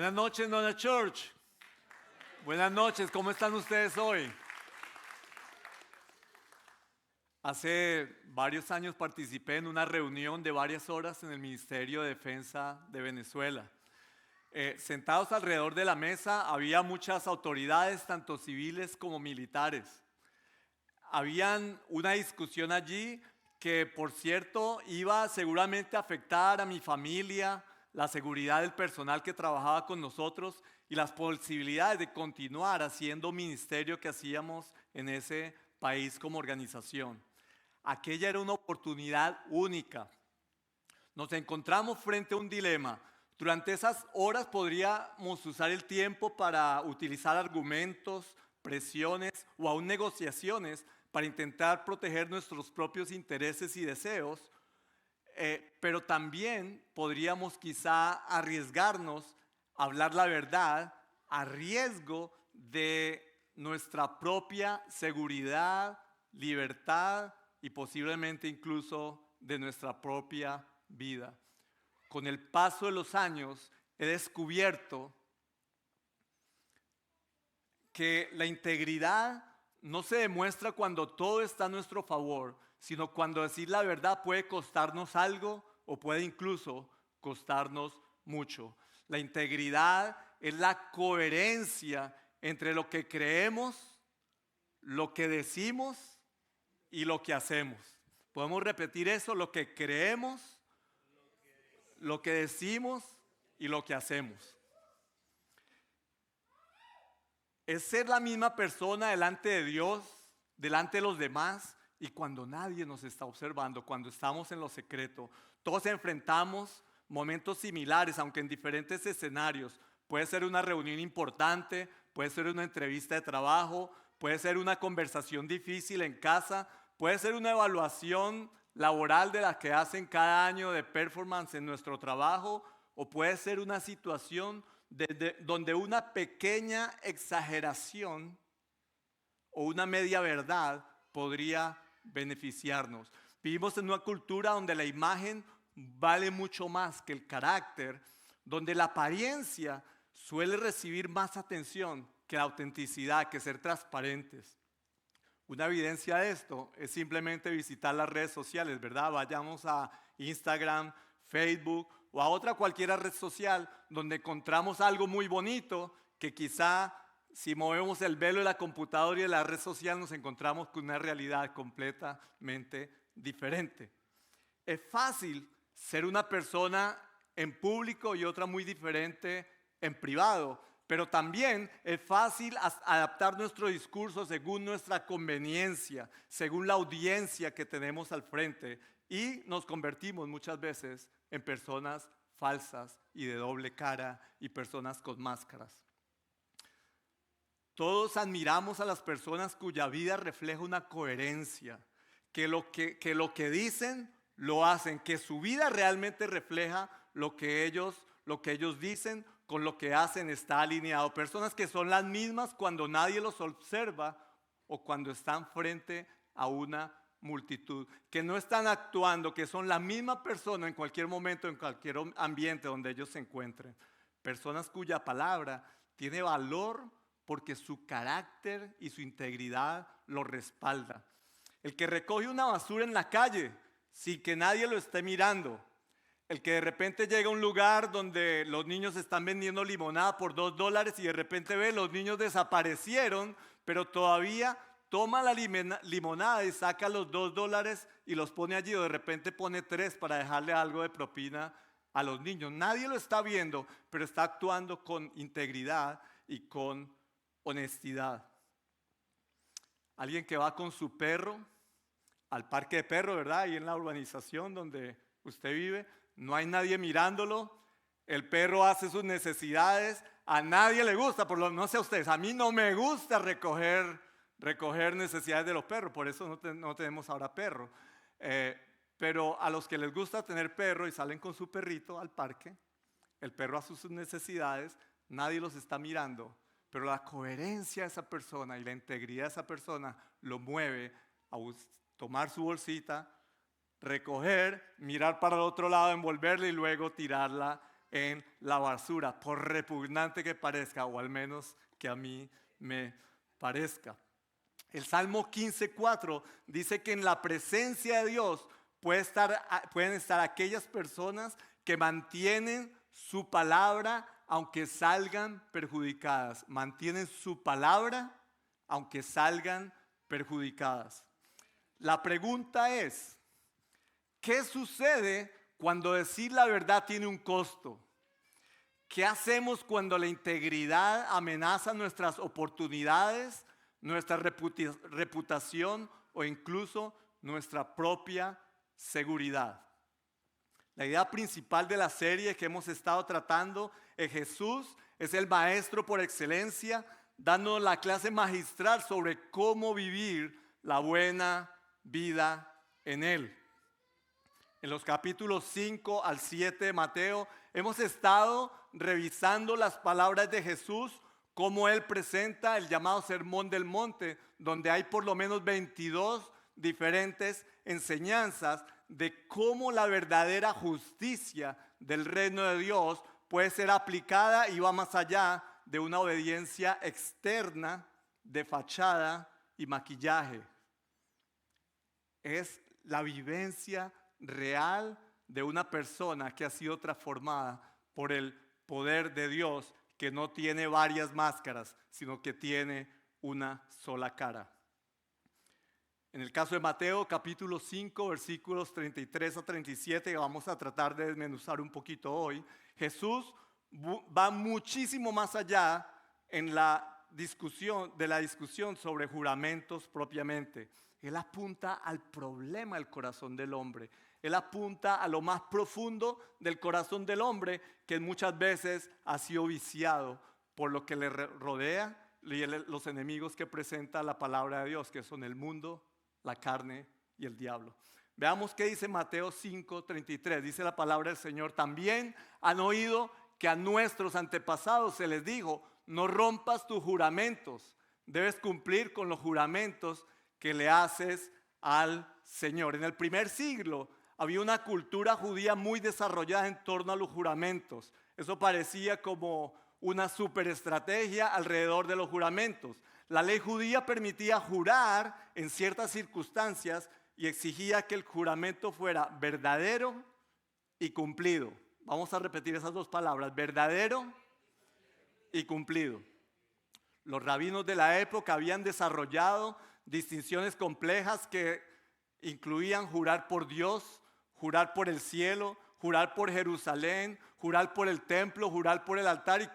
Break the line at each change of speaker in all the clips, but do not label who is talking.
Buenas noches, Nona Church. Buenas noches, ¿cómo están ustedes hoy? Hace varios años participé en una reunión de varias horas en el Ministerio de Defensa de Venezuela. Sentados alrededor de la mesa había muchas autoridades, tanto civiles como militares. Habían una discusión allí que, por cierto, iba seguramente a afectar a mi familia, la seguridad del personal que trabajaba con nosotros y las posibilidades de continuar haciendo ministerio que hacíamos en ese país como organización. Aquella era una oportunidad única. Nos encontramos frente a un dilema. Durante esas horas podríamos usar el tiempo para utilizar argumentos, presiones o aún negociaciones para intentar proteger nuestros propios intereses y deseos, pero también podríamos quizá arriesgarnos a hablar la verdad a riesgo de nuestra propia seguridad, libertad y posiblemente incluso de nuestra propia vida. Con el paso de los años he descubierto que la integridad no se demuestra cuando todo está a nuestro favor, sino cuando decir la verdad puede costarnos algo o puede incluso costarnos mucho. La integridad es la coherencia entre lo que creemos, lo que decimos y lo que hacemos. ¿Podemos repetir eso? Lo que creemos, lo que decimos y lo que hacemos. Es ser la misma persona delante de Dios, delante de los demás y cuando nadie nos está observando, cuando estamos en lo secreto. Todos enfrentamos momentos similares, aunque en diferentes escenarios. Puede ser una reunión importante, puede ser una entrevista de trabajo, puede ser una conversación difícil en casa, puede ser una evaluación laboral de la que hacen cada año de performance en nuestro trabajo, o puede ser una situación donde una pequeña exageración o una media verdad podría beneficiarnos. Vivimos en una cultura donde la imagen vale mucho más que el carácter, donde la apariencia suele recibir más atención que la autenticidad, que ser transparentes. Una evidencia de esto es simplemente visitar las redes sociales, ¿verdad? Vayamos a Instagram, Facebook o a otra cualquier red social donde encontramos algo muy bonito que quizá si movemos el velo de la computadora y de la red social nos encontramos con una realidad completamente diferente. Es fácil ser una persona en público y otra muy diferente en privado, pero también es fácil adaptar nuestro discurso según nuestra conveniencia, según la audiencia que tenemos al frente y nos convertimos muchas veces en personas falsas y de doble cara y personas con máscaras. Todos admiramos a las personas cuya vida refleja una coherencia, que lo que dicen lo hacen, que su vida realmente refleja lo que ellos dicen con lo que hacen está alineado. Personas que son las mismas cuando nadie los observa o cuando están frente a una multitud, que no están actuando, que son la misma persona en cualquier momento, en cualquier ambiente donde ellos se encuentren. Personas cuya palabra tiene valor porque su carácter y su integridad lo respalda. El que recoge una basura en la calle sin que nadie lo esté mirando. El que de repente llega a un lugar donde los niños están vendiendo limonada por $2 y de repente ve los niños desaparecieron, pero todavía toma la limonada y saca los $2 y los pone allí, o de repente pone 3 para dejarle algo de propina a los niños. Nadie lo está viendo, pero está actuando con integridad y con honestidad. Alguien que va con su perro al parque de perros, ¿verdad? Ahí en la urbanización donde usted vive, no hay nadie mirándolo, el perro hace sus necesidades, a nadie le gusta, no sé a ustedes, a mí no me gusta recoger necesidades de los perros, por eso no tenemos ahora perro. Pero a los que les gusta tener perro y salen con su perrito al parque, el perro hace sus necesidades, nadie los está mirando, pero la coherencia de esa persona y la integridad de esa persona lo mueve a tomar su bolsita, recoger, mirar para el otro lado, envolverla y luego tirarla en la basura, por repugnante que parezca, o al menos que a mí me parezca. El Salmo 15:4 dice que en la presencia de Dios pueden estar aquellas personas que mantienen su palabra aunque salgan perjudicadas. Mantienen su palabra aunque salgan perjudicadas. La pregunta es, ¿qué sucede cuando decir la verdad tiene un costo? ¿Qué hacemos cuando la integridad amenaza nuestras oportunidades, nuestra reputación o incluso nuestra propia seguridad? La idea principal de la serie que hemos estado tratando es Jesús es el maestro por excelencia, dándonos la clase magistral sobre cómo vivir la buena vida en Él. En los capítulos 5 al 7 de Mateo hemos estado revisando las palabras de Jesús, cómo Él presenta el llamado Sermón del Monte, donde hay por lo menos 22 diferentes enseñanzas de cómo la verdadera justicia del reino de Dios puede ser aplicada y va más allá de una obediencia externa de fachada y maquillaje. Es la vivencia real de una persona que ha sido transformada por el poder de Dios, que no tiene varias máscaras, sino que tiene una sola cara. En el caso de Mateo, capítulo 5, versículos 33 a 37, que vamos a tratar de desmenuzar un poquito hoy, Jesús va muchísimo más allá en la discusión sobre juramentos propiamente. Él apunta al problema del corazón del hombre. Él apunta a lo más profundo del corazón del hombre, que muchas veces ha sido viciado por lo que le rodea y los enemigos que presenta la palabra de Dios, que son el mundo, la carne y el diablo. Veamos qué dice Mateo 5:33. Dice la palabra del Señor: también han oído que a nuestros antepasados se les dijo: no rompas tus juramentos, debes cumplir con los juramentos que le haces al Señor. En el primer siglo había una cultura judía muy desarrollada en torno a los juramentos. Eso parecía como una superestrategia alrededor de los juramentos. La ley judía permitía jurar en ciertas circunstancias y exigía que el juramento fuera verdadero y cumplido. Vamos a repetir esas dos palabras: verdadero y cumplido. Los rabinos de la época habían desarrollado distinciones complejas que incluían jurar por Dios, jurar por el cielo, jurar por Jerusalén, jurar por el templo, jurar por el altar, y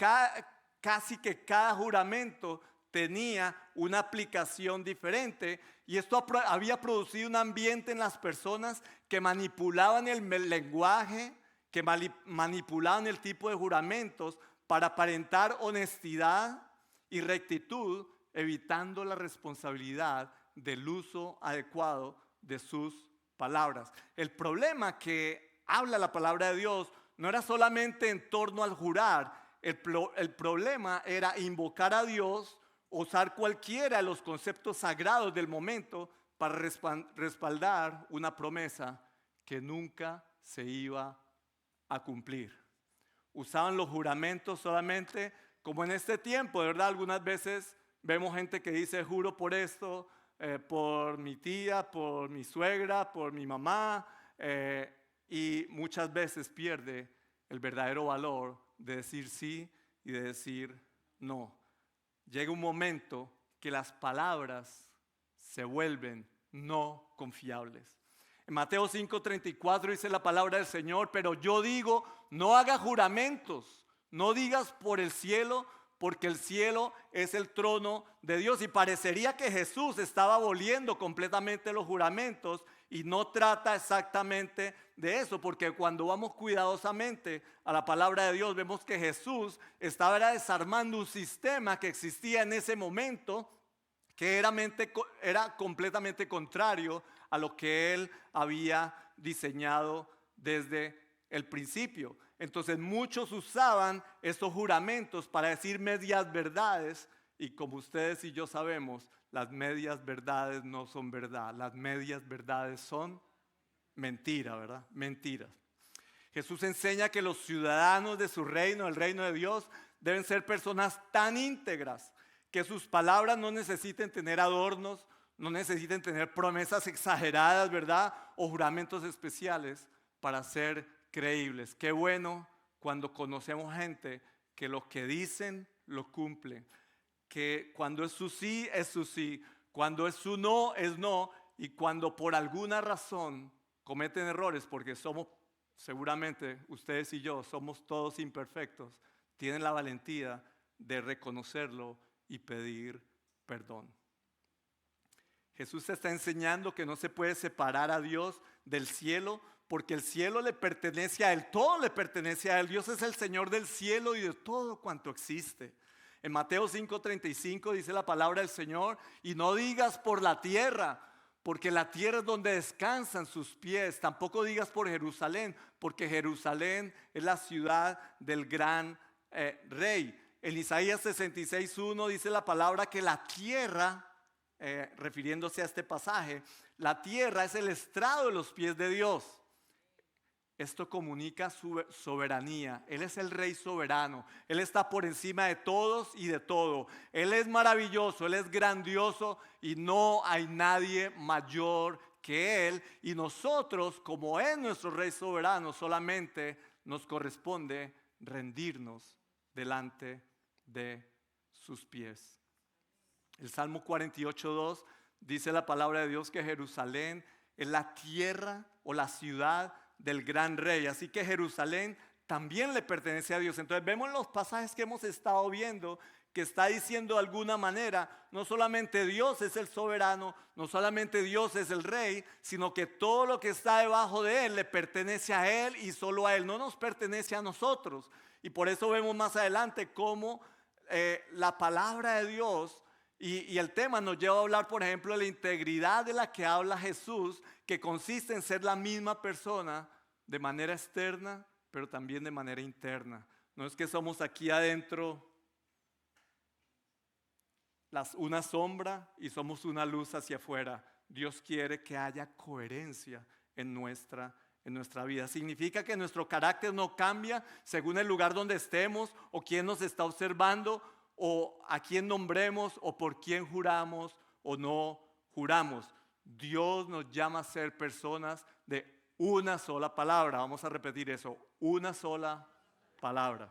casi que cada juramento tenía una aplicación diferente, y esto había producido un ambiente en las personas que manipulaban el lenguaje, que manipulaban el tipo de juramentos para aparentar honestidad y rectitud, evitando la responsabilidad del uso adecuado de sus palabras. El problema que habla la palabra de Dios no era solamente en torno al jurar. El problema era invocar a Dios, usar cualquiera de los conceptos sagrados del momento para respaldar una promesa que nunca se iba a cumplir. Usaban los juramentos solamente como en este tiempo, de verdad. Algunas veces vemos gente que dice: juro por esto, por mi tía, por mi suegra, por mi mamá, y muchas veces pierde el verdadero valor de decir sí y de decir no. Llega un momento que las palabras se vuelven no confiables. En Mateo 5:34 dice la palabra del Señor: pero yo digo, no hagas juramentos, no digas por el cielo, porque el cielo es el trono de Dios. Y parecería que Jesús estaba aboliendo completamente los juramentos, y no trata exactamente de eso, porque cuando vamos cuidadosamente a la palabra de Dios, vemos que Jesús estaba desarmando un sistema que existía en ese momento, que era completamente contrario a lo que él había diseñado desde el principio. Entonces muchos usaban estos juramentos para decir medias verdades, y como ustedes y yo sabemos, las medias verdades no son verdad. Las medias verdades son mentira, ¿verdad? Mentiras. Jesús enseña que los ciudadanos de su reino, el reino de Dios, deben ser personas tan íntegras que sus palabras no necesiten tener adornos, no necesiten tener promesas exageradas, ¿verdad? O juramentos especiales para ser creíbles. Qué bueno cuando conocemos gente que lo que dicen lo cumple, que cuando es su sí, cuando es su no es no, y cuando por alguna razón cometen errores, porque somos, seguramente ustedes y yo somos todos imperfectos, tienen la valentía de reconocerlo y pedir perdón. Jesús está enseñando que no se puede separar a Dios del cielo, porque el cielo le pertenece a Él, todo le pertenece a Él. Dios es el Señor del cielo y de todo cuanto existe. En Mateo 5:35 dice la palabra del Señor: y no digas por la tierra, porque la tierra es donde descansan sus pies. Tampoco digas por Jerusalén, porque Jerusalén es la ciudad del gran rey. En Isaías 66:1 dice la palabra que la tierra, refiriéndose a este pasaje, la tierra es el estrado de los pies de Dios. Esto comunica su soberanía. Él es el rey soberano. Él está por encima de todos y de todo. Él es maravilloso, Él es grandioso y no hay nadie mayor que Él. Y nosotros, como es nuestro rey soberano, solamente nos corresponde rendirnos delante de sus pies. El Salmo 48:2 dice la palabra de Dios que Jerusalén es la tierra o la ciudad del gran rey. Así que Jerusalén también le pertenece a Dios. Entonces vemos en los pasajes que hemos estado viendo que está diciendo de alguna manera, no solamente Dios es el soberano, no solamente Dios es el rey, sino que todo lo que está debajo de Él le pertenece a Él y solo a Él, no nos pertenece a nosotros. Y por eso vemos más adelante cómo la palabra de Dios y el tema nos lleva a hablar, por ejemplo, de la integridad de la que habla Jesús, que consiste en ser la misma persona de manera externa, pero también de manera interna. No es que somos aquí adentro una sombra y somos una luz hacia afuera. Dios quiere que haya coherencia en nuestra vida. Significa que nuestro carácter no cambia según el lugar donde estemos o quién nos está observando o a quién nombremos o por quién juramos o no juramos. Dios nos llama a ser personas de una sola palabra. Vamos a repetir eso, una sola palabra.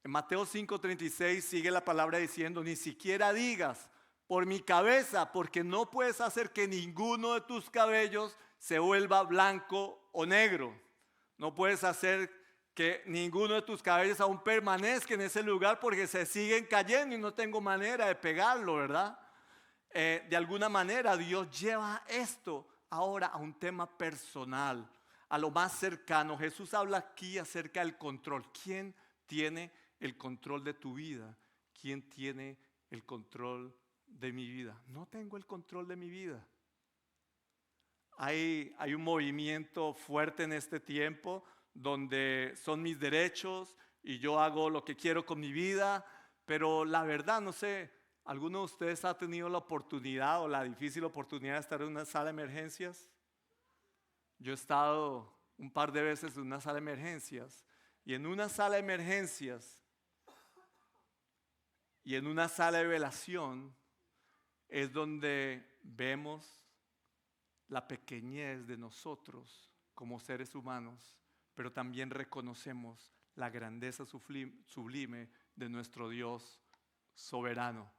En Mateo 5:36 sigue la palabra diciendo: ni siquiera digas por mi cabeza, porque no puedes hacer que ninguno de tus cabellos se vuelva blanco o negro. No puedes hacer que ninguno de tus cabellos aún permanezca en ese lugar porque se siguen cayendo y no tengo manera de pegarlo, ¿verdad? De alguna manera Dios lleva esto ahora a un tema personal, a lo más cercano. Jesús habla aquí acerca del control. ¿Quién tiene el control de tu vida? ¿Quién tiene el control de mi vida? No tengo el control de mi vida. Hay un movimiento fuerte en este tiempo donde son mis derechos y yo hago lo que quiero con mi vida, pero la verdad, no sé, ¿alguno de ustedes ha tenido la oportunidad o la difícil oportunidad de estar en una sala de emergencias? Yo he estado un par de veces en una sala de emergencias y en una sala de emergencias y en una sala de velación es donde vemos la pequeñez de nosotros como seres humanos, pero también reconocemos la grandeza sublime de nuestro Dios soberano.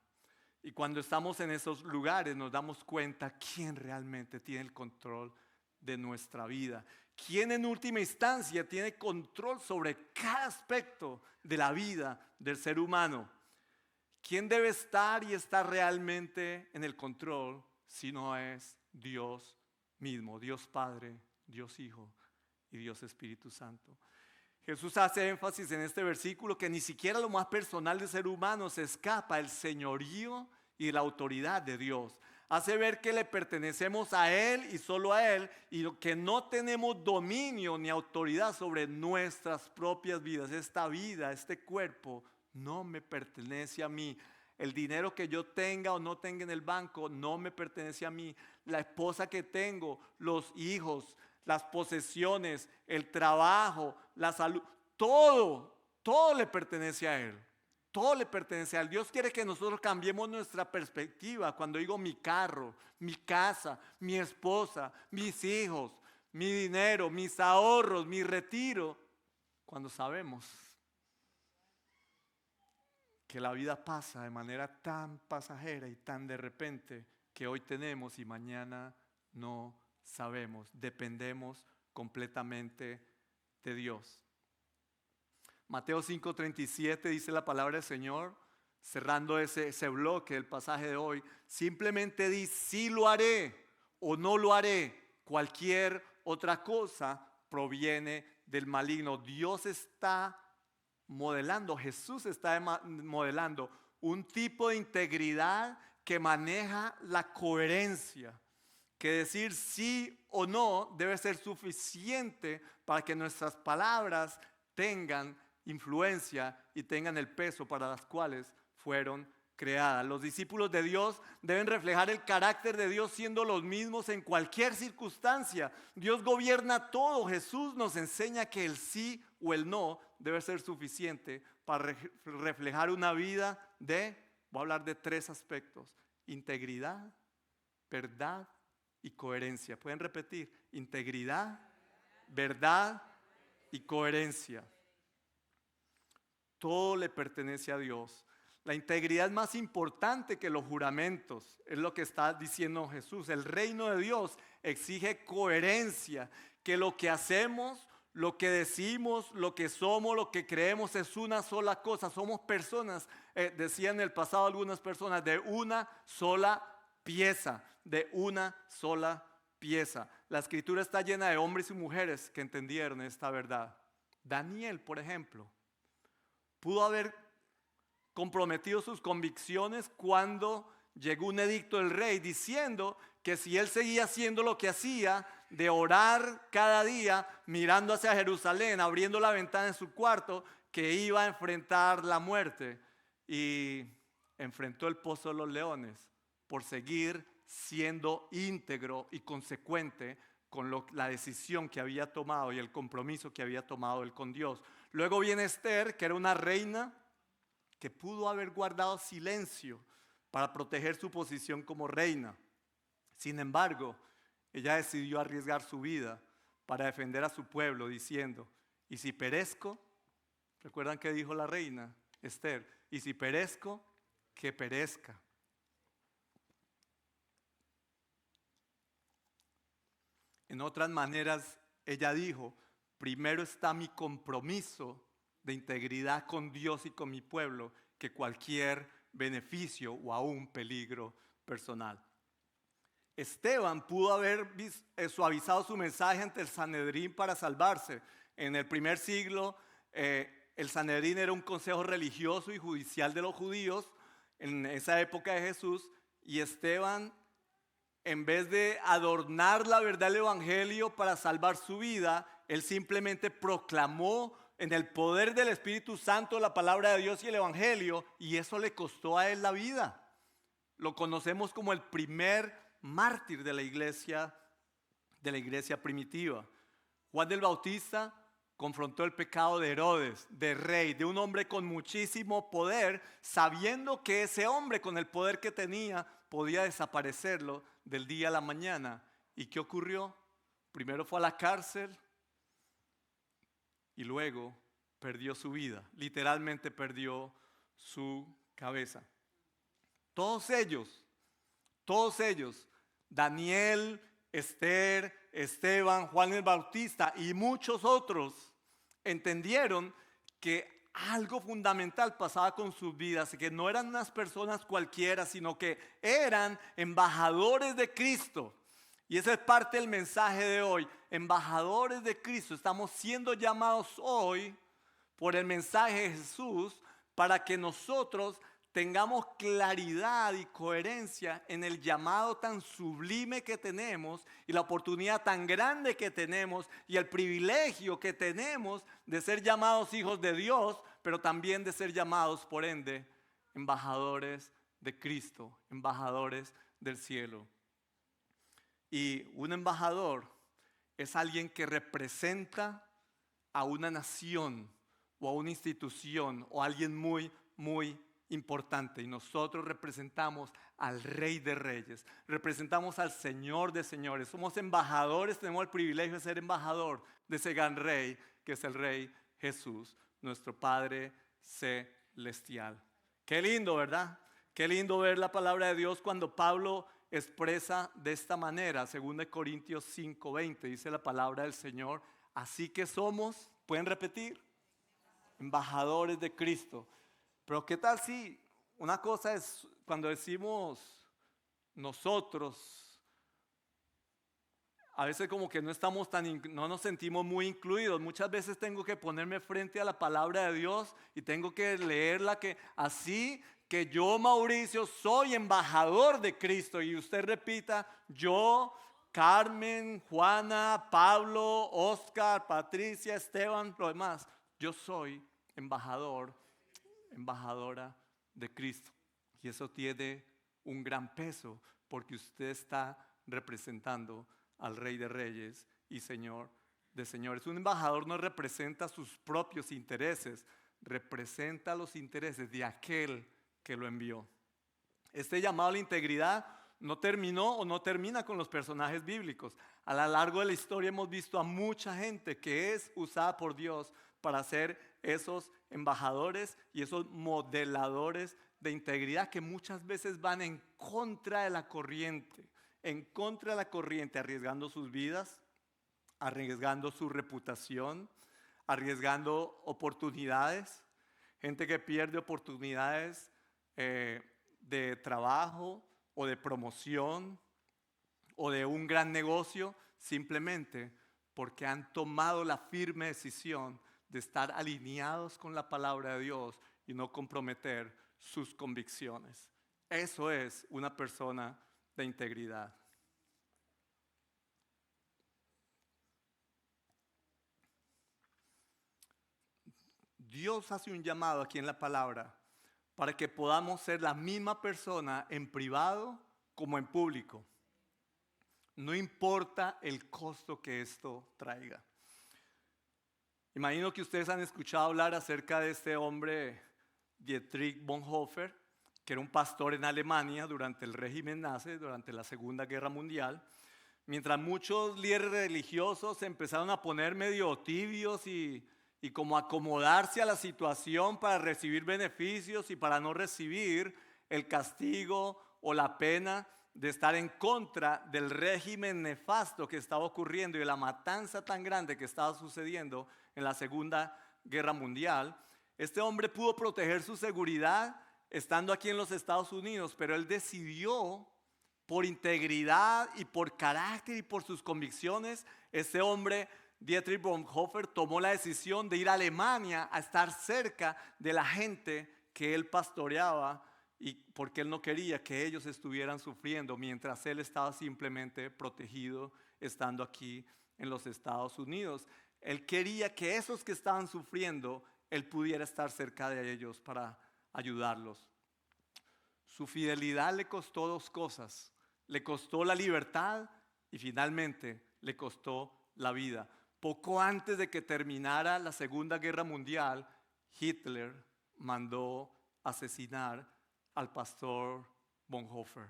Y cuando estamos en esos lugares nos damos cuenta quién realmente tiene el control de nuestra vida. Quién en última instancia tiene control sobre cada aspecto de la vida del ser humano. ¿Quién debe estar y estar realmente en el control si no es Dios mismo? Dios Padre, Dios Hijo y Dios Espíritu Santo. Jesús hace énfasis en este versículo que ni siquiera lo más personal del ser humano se escapa del señorío y de la autoridad de Dios. Hace ver que le pertenecemos a Él y solo a Él, y que no tenemos dominio ni autoridad sobre nuestras propias vidas. Esta vida, este cuerpo, no me pertenece a mí. El dinero que yo tenga o no tenga en el banco no me pertenece a mí. La esposa que tengo, los hijos, las posesiones, el trabajo, la salud, todo le pertenece a Él. Todo le pertenece a Él. Dios quiere que nosotros cambiemos nuestra perspectiva. Cuando digo mi carro, mi casa, mi esposa, mis hijos, mi dinero, mis ahorros, mi retiro, cuando sabemos que la vida pasa de manera tan pasajera y tan de repente que hoy tenemos y mañana no sabemos, dependemos completamente de Dios. Mateo 5:37 dice la palabra del Señor, cerrando ese bloque del pasaje de hoy, simplemente di sí lo haré o no lo haré, cualquier otra cosa proviene del maligno. Dios está modelando, Jesús está modelando un tipo de integridad que maneja la coherencia, que decir sí o no debe ser suficiente para que nuestras palabras tengan influencia y tengan el peso para las cuales fueron creadas. Los discípulos de Dios deben reflejar el carácter de Dios siendo los mismos en cualquier circunstancia. Dios gobierna todo. Jesús nos enseña que el sí o el no debe ser suficiente para reflejar una vida voy a hablar de 3 aspectos: integridad, verdad y coherencia. ¿Pueden repetir? Integridad, verdad y coherencia. Todo le pertenece a Dios. La integridad es más importante que los juramentos, es lo que está diciendo Jesús. El reino de Dios exige coherencia, que lo que hacemos, lo que decimos, lo que somos, lo que creemos es una sola cosa. Somos personas, decían en el pasado algunas personas, de una sola pieza, de una sola pieza. La escritura está llena de hombres y mujeres que entendieron esta verdad. Daniel, por ejemplo, pudo haber comprometido sus convicciones cuando llegó un edicto del rey diciendo que si él seguía haciendo lo que hacía, de orar cada día, mirando hacia Jerusalén, abriendo la ventana en su cuarto, que iba a enfrentar la muerte. Y enfrentó el pozo de los leones por seguir siendo íntegro y consecuente con la decisión que había tomado y el compromiso que había tomado él con Dios. Luego viene Esther, que era una reina que pudo haber guardado silencio para proteger su posición como reina. Sin embargo, ella decidió arriesgar su vida para defender a su pueblo, diciendo: y si perezco, ¿recuerdan qué dijo la reina Esther? Y si perezco, que perezca. En otras maneras, ella dijo: primero está mi compromiso de integridad con Dios y con mi pueblo que cualquier beneficio o aún peligro personal. Esteban pudo haber suavizado su mensaje ante el Sanedrín para salvarse. En el primer siglo, el Sanedrín era un consejo religioso y judicial de los judíos en esa época de Jesús, y Esteban, en vez de adornar la verdad del evangelio para salvar su vida, él simplemente proclamó en el poder del Espíritu Santo la palabra de Dios y el evangelio, y eso le costó a él la vida. Lo conocemos como el primer mártir de la iglesia primitiva. Juan el Bautista confrontó el pecado de Herodes, de rey, de un hombre con muchísimo poder, sabiendo que ese hombre con el poder que tenía podía desaparecerlo del día a la mañana. ¿Y qué ocurrió? Primero fue a la cárcel y luego perdió su vida. Literalmente perdió su cabeza. Todos ellos, Daniel, Esther, Esteban, Juan el Bautista y muchos otros, entendieron que algo fundamental pasaba con sus vidas, que no eran unas personas cualquiera, sino que eran embajadores de Cristo. Y esa es parte del mensaje de hoy. Embajadores de Cristo. Estamos siendo llamados hoy por el mensaje de Jesús para que nosotros tengamos claridad y coherencia en el llamado tan sublime que tenemos y la oportunidad tan grande que tenemos y el privilegio que tenemos de ser llamados hijos de Dios, pero también de ser llamados, por ende, embajadores de Cristo, embajadores del cielo. Y un embajador es alguien que representa a una nación o a una institución o a alguien muy, muy importante. Y nosotros representamos al Rey de Reyes, representamos al Señor de Señores. Somos embajadores, tenemos el privilegio de ser embajador de ese gran Rey que es el Rey Jesús, nuestro Padre celestial. Qué lindo, ¿verdad? Qué lindo ver la palabra de Dios cuando Pablo expresa de esta manera, 2 Corintios 5:20, dice la palabra del Señor, así que somos, ¿pueden repetir? Embajadores de Cristo. Pero ¿qué tal si una cosa es cuando decimos nosotros, a veces como que no estamos no nos sentimos muy incluidos? Muchas veces tengo que ponerme frente a la palabra de Dios y tengo que leerla, que así que yo, Mauricio, soy embajador de Cristo, y usted repita, yo, Carmen, Juana, Pablo, Oscar, Patricia, Esteban, lo demás, yo soy embajador, embajadora de Cristo. Y eso tiene un gran peso porque usted está representando al Rey de Reyes y Señor de Señores. Un embajador no representa sus propios intereses, representa los intereses de aquel que lo envió. Este llamado a la integridad no terminó o no termina con los personajes bíblicos. A lo largo de la historia hemos visto a mucha gente que es usada por Dios para ser esos embajadores y esos modeladores de integridad que muchas veces van en contra de la corriente, arriesgando sus vidas, arriesgando su reputación, arriesgando oportunidades, gente que pierde oportunidades de trabajo o de promoción o de un gran negocio simplemente porque han tomado la firme decisión de estar alineados con la palabra de Dios y no comprometer sus convicciones. Eso es una persona de integridad. Dios hace un llamado aquí en la palabra para que podamos ser la misma persona en privado como en público. No importa el costo que esto traiga. Imagino que ustedes han escuchado hablar acerca de este hombre, Dietrich Bonhoeffer, que era un pastor en Alemania durante el régimen nazi, durante la Segunda Guerra Mundial. Mientras muchos líderes religiosos se empezaron a poner medio tibios y como acomodarse a la situación para recibir beneficios y para no recibir el castigo o la pena de estar en contra del régimen nefasto que estaba ocurriendo y de la matanza tan grande que estaba sucediendo en la Segunda Guerra Mundial. Este hombre pudo proteger su seguridad estando aquí en los Estados Unidos, pero él decidió, por integridad y por carácter y por sus convicciones, este hombre, Dietrich Bonhoeffer, tomó la decisión de ir a Alemania a estar cerca de la gente que él pastoreaba, y porque él no quería que ellos estuvieran sufriendo mientras él estaba simplemente protegido estando aquí en los Estados Unidos. Él quería que esos que estaban sufriendo, él pudiera estar cerca de ellos para ayudarlos. Su fidelidad le costó dos cosas: le costó la libertad y finalmente le costó la vida. Poco antes de que terminara la Segunda Guerra Mundial, Hitler mandó asesinar al pastor Bonhoeffer.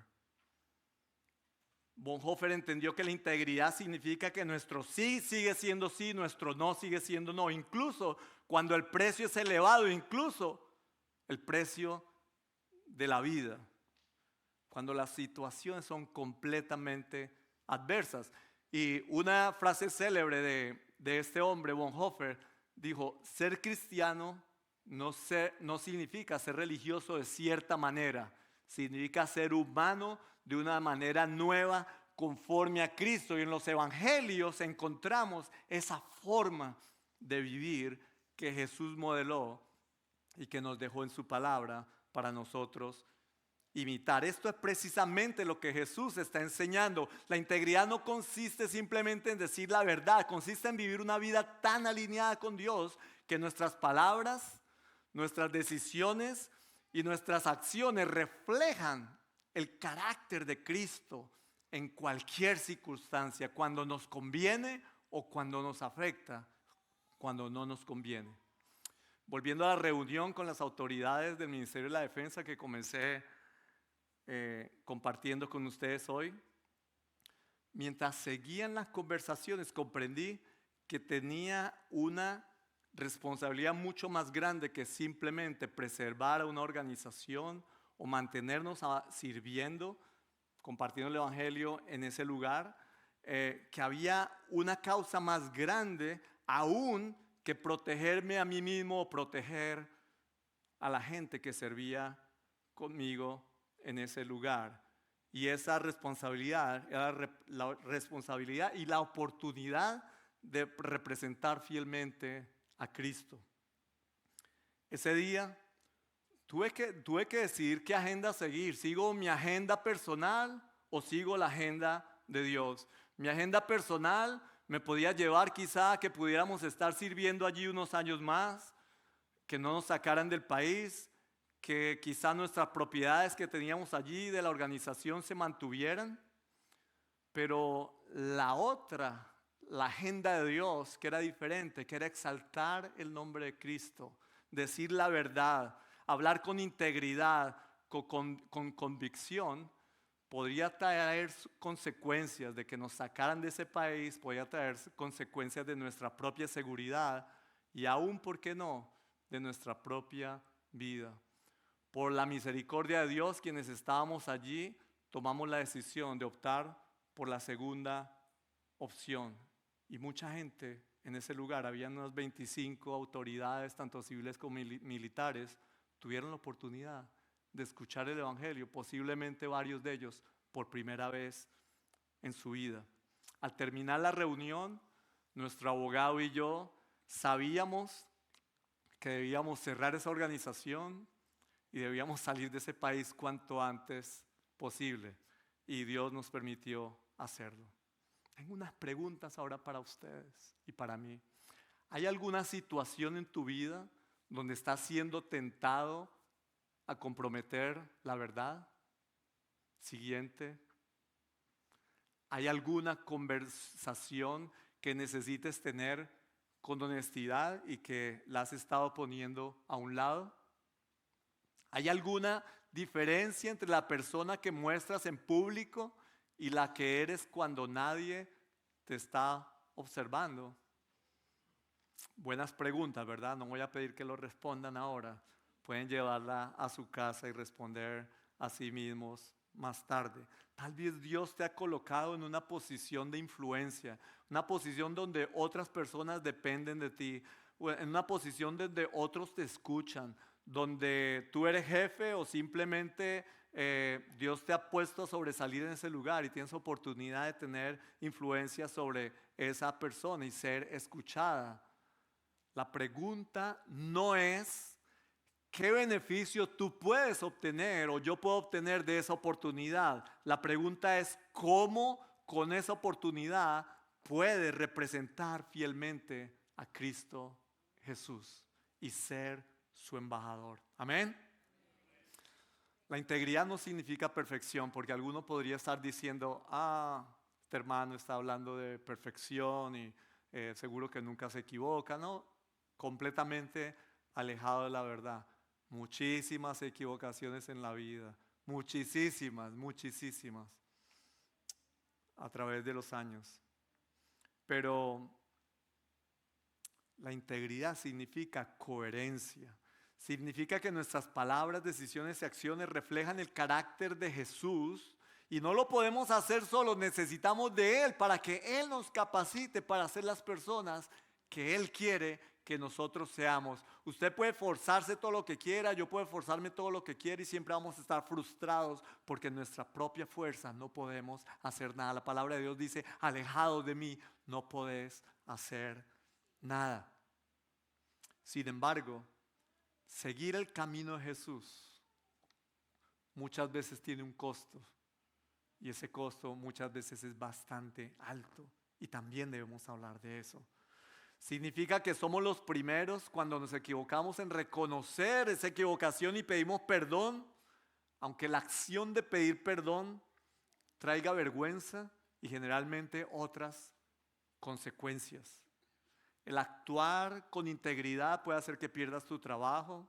Bonhoeffer entendió que la integridad significa que nuestro sí sigue siendo sí, nuestro no sigue siendo no, incluso cuando el precio es elevado, incluso el precio de la vida, cuando las situaciones son completamente adversas. Y una frase célebre de este hombre, Bonhoeffer, dijo: ser cristiano no significa ser religioso de cierta manera, significa ser humano de una manera nueva conforme a Cristo. Y en los evangelios encontramos esa forma de vivir que Jesús modeló y que nos dejó en su palabra para nosotros imitar. Esto es precisamente lo que Jesús está enseñando. La integridad no consiste simplemente en decir la verdad, consiste en vivir una vida tan alineada con Dios que nuestras palabras, nuestras decisiones y nuestras acciones reflejan el carácter de Cristo en cualquier circunstancia, cuando nos conviene o cuando nos afecta, cuando no nos conviene. Volviendo a la reunión con las autoridades del Ministerio de la Defensa que comencé compartiendo con ustedes hoy, mientras seguían las conversaciones comprendí que tenía una responsabilidad mucho más grande que simplemente preservar a una organización o mantenernos sirviendo, compartiendo el Evangelio en ese lugar, que había una causa más grande aún que protegerme a mí mismo o proteger a la gente que servía conmigo en ese lugar. Y esa responsabilidad era la responsabilidad y la oportunidad de representar fielmente a Cristo. Ese día tuve que decidir qué agenda seguir. ¿Sigo mi agenda personal o sigo la agenda de Dios? Mi agenda personal me podía llevar quizá a que pudiéramos estar sirviendo allí unos años más, que no nos sacaran del país, que quizá nuestras propiedades que teníamos allí de la organización se mantuvieran. Pero la otra, la agenda de Dios, que era diferente, que era exaltar el nombre de Cristo, decir la verdad, hablar con integridad, con convicción, podría traer consecuencias de que nos sacaran de ese país, podría traer consecuencias de nuestra propia seguridad y aún, ¿por qué no?, de nuestra propia vida. Por la misericordia de Dios, quienes estábamos allí, tomamos la decisión de optar por la segunda opción. Y mucha gente en ese lugar, habían unas 25 autoridades, tanto civiles como militares, tuvieron la oportunidad de escuchar el Evangelio, posiblemente varios de ellos por primera vez en su vida. Al terminar la reunión, nuestro abogado y yo sabíamos que debíamos cerrar esa organización y debíamos salir de ese país cuanto antes posible. Y Dios nos permitió hacerlo. Tengo unas preguntas ahora para ustedes y para mí. ¿Hay alguna situación en tu vida donde estás siendo tentado a comprometer la verdad? Siguiente. ¿Hay alguna conversación que necesites tener con honestidad y que la has estado poniendo a un lado? ¿Hay alguna diferencia entre la persona que muestras en público y la que eres cuando nadie te está observando? Buenas preguntas, ¿verdad? No voy a pedir que lo respondan ahora. Pueden llevarla a su casa y responder a sí mismos más tarde. Tal vez Dios te ha colocado en una posición de influencia, una posición donde otras personas dependen de ti, en una posición donde otros te escuchan, donde tú eres jefe o simplemente Dios te ha puesto a sobresalir en ese lugar y tienes oportunidad de tener influencia sobre esa persona y ser escuchada. La pregunta no es qué beneficio tú puedes obtener o yo puedo obtener de esa oportunidad. La pregunta es cómo con esa oportunidad puedes representar fielmente a Cristo Jesús y ser su embajador. Amén. La integridad no significa perfección, porque alguno podría estar diciendo, este hermano está hablando de perfección y seguro que nunca se equivoca. No, completamente alejado de la verdad. Muchísimas equivocaciones en la vida, muchísimas a través de los años. Pero la integridad significa coherencia. Significa que nuestras palabras, decisiones y acciones reflejan el carácter de Jesús y no lo podemos hacer solos, necesitamos de Él para que Él nos capacite para ser las personas que Él quiere que nosotros seamos. Usted puede forzarse todo lo que quiera, yo puedo forzarme todo lo que quiera y siempre vamos a estar frustrados porque en nuestra propia fuerza no podemos hacer nada. La palabra de Dios dice, alejado de mí no podés hacer nada. Sin embargo, seguir el camino de Jesús muchas veces tiene un costo y ese costo muchas veces es bastante alto y también debemos hablar de eso. Significa que somos los primeros cuando nos equivocamos en reconocer esa equivocación y pedimos perdón, aunque la acción de pedir perdón traiga vergüenza y generalmente otras consecuencias. El actuar con integridad puede hacer que pierdas tu trabajo,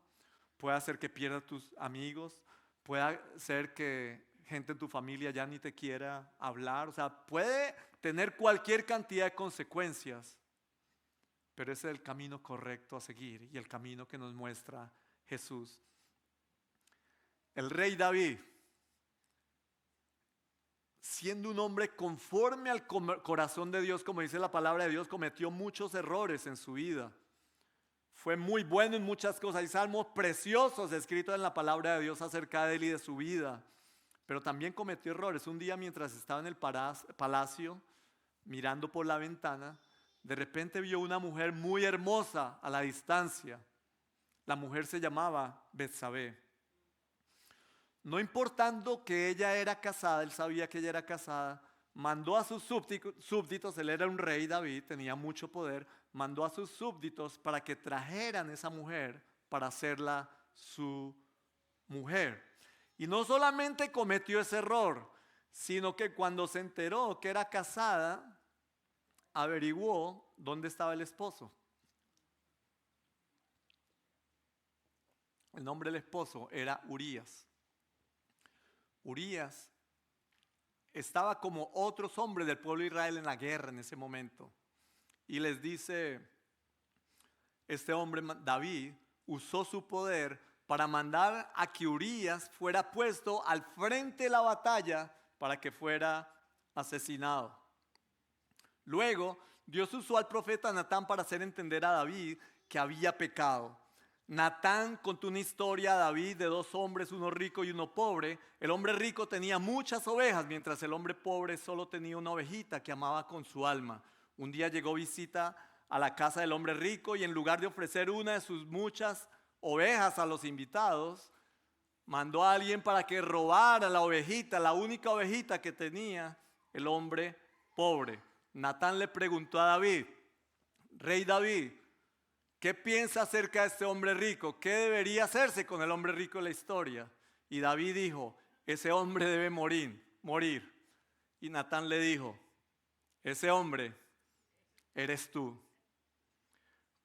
puede hacer que pierdas tus amigos, puede hacer que gente en tu familia ya ni te quiera hablar. O sea, puede tener cualquier cantidad de consecuencias, pero ese es el camino correcto a seguir y el camino que nos muestra Jesús. El rey David, siendo un hombre conforme al corazón de Dios, como dice la palabra de Dios, cometió muchos errores en su vida. Fue muy bueno en muchas cosas. Hay salmos preciosos escritos en la palabra de Dios acerca de él y de su vida. Pero también cometió errores. Un día mientras estaba en el palacio, mirando por la ventana, de repente vio una mujer muy hermosa a la distancia. La mujer se llamaba Betsabé. No importando que ella era casada, él sabía que ella era casada, mandó a sus súbditos, él era un rey David, tenía mucho poder, mandó a sus súbditos para que trajeran esa mujer para hacerla su mujer. Y no solamente cometió ese error, sino que cuando se enteró que era casada, averiguó dónde estaba el esposo. El nombre del esposo era Urías. Urías estaba como otros hombres del pueblo de Israel en la guerra en ese momento. Y les dice, este hombre David usó su poder para mandar a que Urías fuera puesto al frente de la batalla para que fuera asesinado. Luego, Dios usó al profeta Natán para hacer entender a David que había pecado. Natán contó una historia a David de dos hombres, uno rico y uno pobre. El hombre rico tenía muchas ovejas, mientras el hombre pobre solo tenía una ovejita que amaba con su alma. Un día llegó visita a la casa del hombre rico y en lugar de ofrecer una de sus muchas ovejas a los invitados, mandó a alguien para que robara la ovejita, la única ovejita que tenía el hombre pobre. Natán le preguntó a David, rey David, ¿qué piensa acerca de este hombre rico? ¿Qué debería hacerse con el hombre rico en la historia? Y David dijo, ese hombre debe morir. Y Natán le dijo, ese hombre eres tú.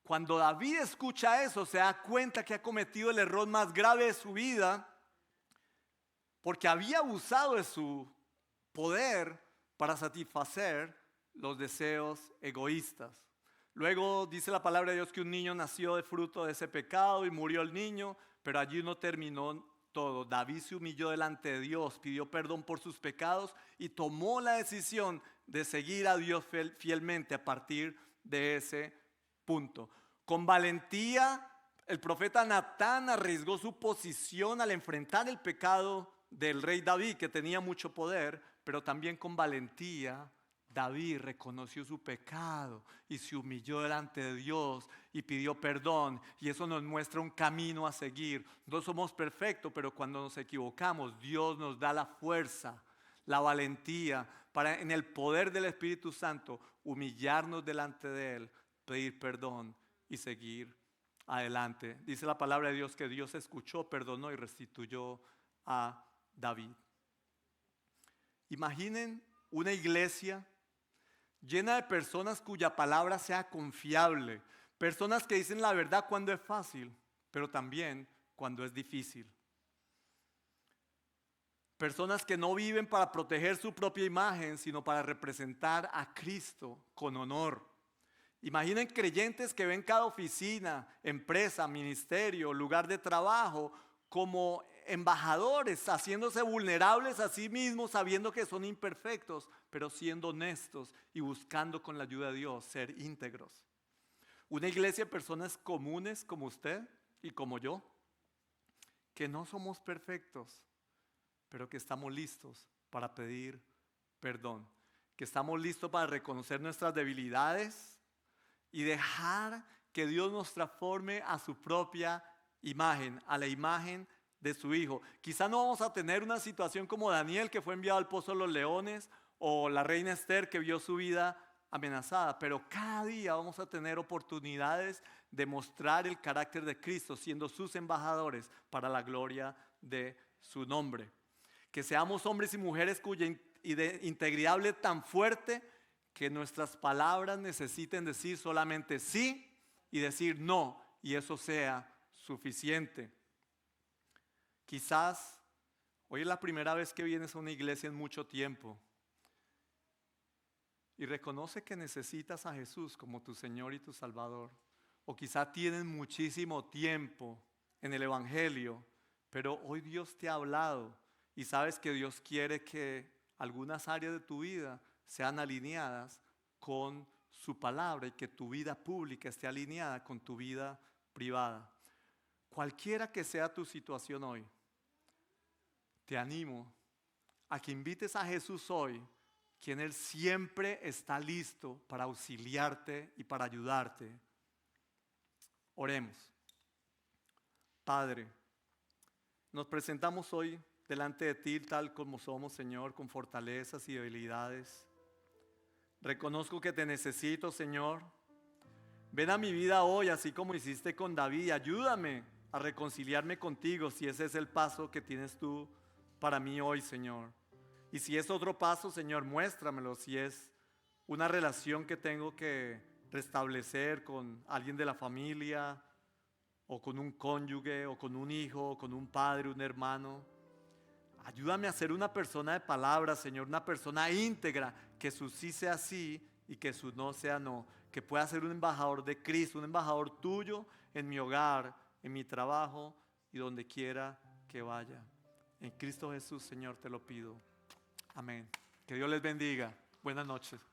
Cuando David escucha eso, se da cuenta que ha cometido el error más grave de su vida, porque había abusado de su poder para satisfacer los deseos egoístas. Luego dice la palabra de Dios que un niño nació de fruto de ese pecado y murió el niño, pero allí no terminó todo. David se humilló delante de Dios, pidió perdón por sus pecados y tomó la decisión de seguir a Dios fielmente a partir de ese punto. Con valentía, el profeta Natán arriesgó su posición al enfrentar el pecado del rey David, que tenía mucho poder, pero también con valentía David reconoció su pecado y se humilló delante de Dios y pidió perdón, y eso nos muestra un camino a seguir. No somos perfectos, pero cuando nos equivocamos, Dios nos da la fuerza, la valentía para, en el poder del Espíritu Santo, humillarnos delante de Él, pedir perdón y seguir adelante. Dice la palabra de Dios que Dios escuchó, perdonó y restituyó a David. Imaginen una iglesia llena de personas cuya palabra sea confiable, personas que dicen la verdad cuando es fácil, pero también cuando es difícil. Personas que no viven para proteger su propia imagen, sino para representar a Cristo con honor. Imaginen creyentes que ven cada oficina, empresa, ministerio, lugar de trabajo como embajadores, haciéndose vulnerables a sí mismos, sabiendo que son imperfectos, pero siendo honestos y buscando con la ayuda de Dios ser íntegros. Una iglesia de personas comunes como usted y como yo, que no somos perfectos, pero que estamos listos para pedir perdón, que estamos listos para reconocer nuestras debilidades y dejar que Dios nos transforme a su propia imagen, a la imagen de su Hijo. Quizá no vamos a tener una situación como Daniel, que fue enviado al pozo de los leones, o la reina Esther, que vio su vida amenazada, pero cada día vamos a tener oportunidades de mostrar el carácter de Cristo, siendo sus embajadores para la gloria de su nombre. Que seamos hombres y mujeres cuya integridad hable tan fuerte que nuestras palabras necesiten decir solamente sí y decir no, y eso sea suficiente. Quizás hoy es la primera vez que vienes a una iglesia en mucho tiempo y reconoce que necesitas a Jesús como tu Señor y tu Salvador. O quizá tienes muchísimo tiempo en el Evangelio, pero hoy Dios te ha hablado y sabes que Dios quiere que algunas áreas de tu vida sean alineadas con su palabra y que tu vida pública esté alineada con tu vida privada. Cualquiera que sea tu situación hoy, te animo a que invites a Jesús hoy, quien Él siempre está listo para auxiliarte y para ayudarte. Oremos. Padre, nos presentamos hoy delante de ti tal como somos, Señor, con fortalezas y debilidades. Reconozco que te necesito, Señor. Ven a mi vida hoy, así como hiciste con David. Ayúdame a reconciliarme contigo si ese es el paso que tienes tú para mí hoy, Señor. Y si es otro paso, Señor, muéstramelo. Si es una relación que tengo que restablecer con alguien de la familia, o con un cónyuge, o con un hijo, o con un padre, un hermano. Ayúdame a ser una persona de palabra, Señor, una persona íntegra, que su sí sea sí y que su no sea no. Que pueda ser un embajador de Cristo, un embajador tuyo en mi hogar, en mi trabajo y donde quiera que vaya. En Cristo Jesús, Señor, te lo pido. Amén. Que Dios les bendiga. Buenas noches.